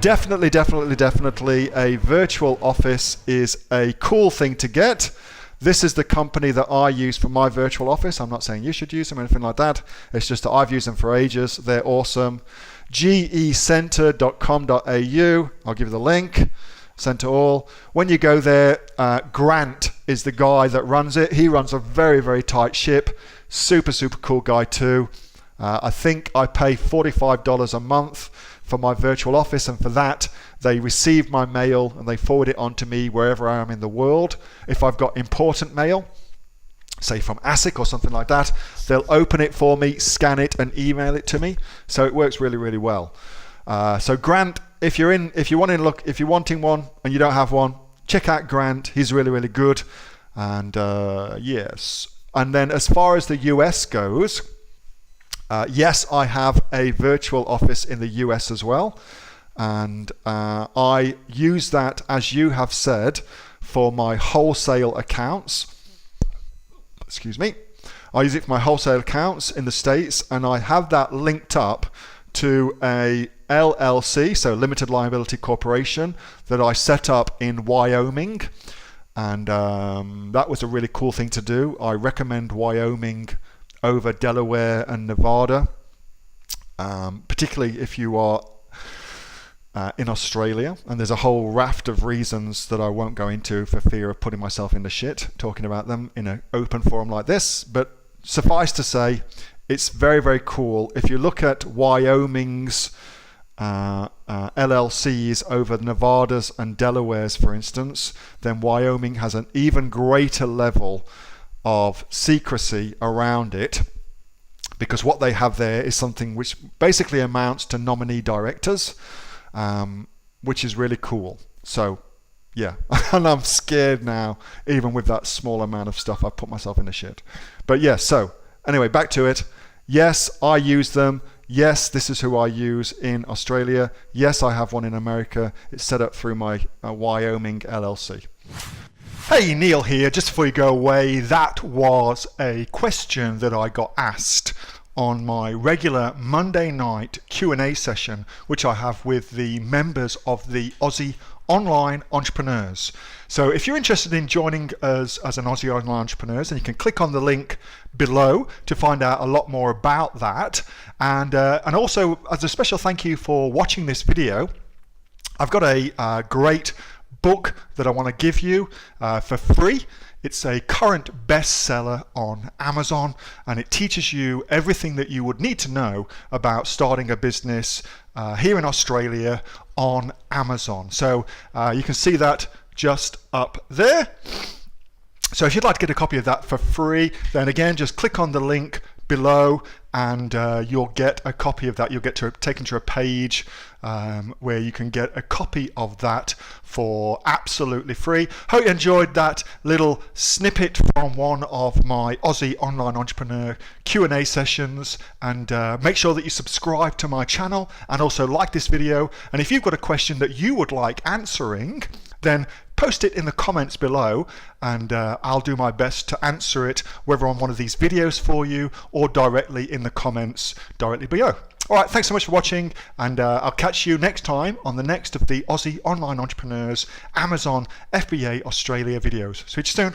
definitely a virtual office is a cool thing to get. This is the company that I use for my virtual office. I'm not saying you should use them or anything like that. It's just that I've used them for ages. They're awesome. gecenter.com.au. I'll give you the link. Send to all. When you go there, Grant is the guy that runs it. He runs a very tight ship. Super cool guy too. I think I pay $45 a month for my virtual office, and for that they receive my mail and they forward it on to me wherever I am in the world. If I've got important mail, say from ASIC or something like that, they'll open it for me, scan it and email it to me. So it works really well. So Grant, if you're wanting one and you don't have one, check out Grant. He's really good. And yes. And then as far as the US goes, yes, I have a virtual office in the US as well, and I use that, as you have said, for my wholesale accounts. Excuse me. I use it for my wholesale accounts in the States, and I have that linked up to a LLC, so Limited Liability Corporation, that I set up in Wyoming, and that was a really cool thing to do. I recommend Wyoming over Delaware and Nevada, particularly if you are in Australia, and there's a whole raft of reasons that I won't go into for fear of putting myself in the shit talking about them in an open forum like this, but suffice to say, it's very cool. If you look at Wyoming's LLCs over Nevada's and Delaware's, for instance, then Wyoming has an even greater level of secrecy around it, because what they have there is something which basically amounts to nominee directors, which is really cool. So yeah, and I'm scared now, even with that small amount of stuff I've put myself in the shit. But yeah, so anyway, back to it. Yes, I use them. Yes, this is who I use in Australia. Yes, I have one in America. It's set up through my Wyoming LLC. Hey, Neil here. Just before you go away, that was a question that I got asked on my regular Monday night Q&A session, which I have with the members of the Aussie Online Entrepreneurs. So if you're interested in joining us as an Aussie Online Entrepreneurs, then you can click on the link below to find out a lot more about that. And also, as a special thank you for watching this video, I've got a great book that I want to give you for free. It's a current bestseller on Amazon, and it teaches you everything that you would need to know about starting a business here in Australia on Amazon. So you can see that just up there. So if you'd like to get a copy of that for free, then again, just click on the link below and you'll get a copy of that. You'll get taken to a page where you can get a copy of that for absolutely free. Hope you enjoyed that little snippet from one of my Aussie Online Entrepreneur Q&A sessions, and make sure that you subscribe to my channel and also like this video. And if you've got a question that you would like answering, then post it in the comments below, and I'll do my best to answer it, whether on one of these videos for you or directly in the comments directly below. All right, thanks so much for watching, and I'll catch you next time on the next of the Aussie Online Entrepreneurs Amazon FBA Australia videos. See you soon.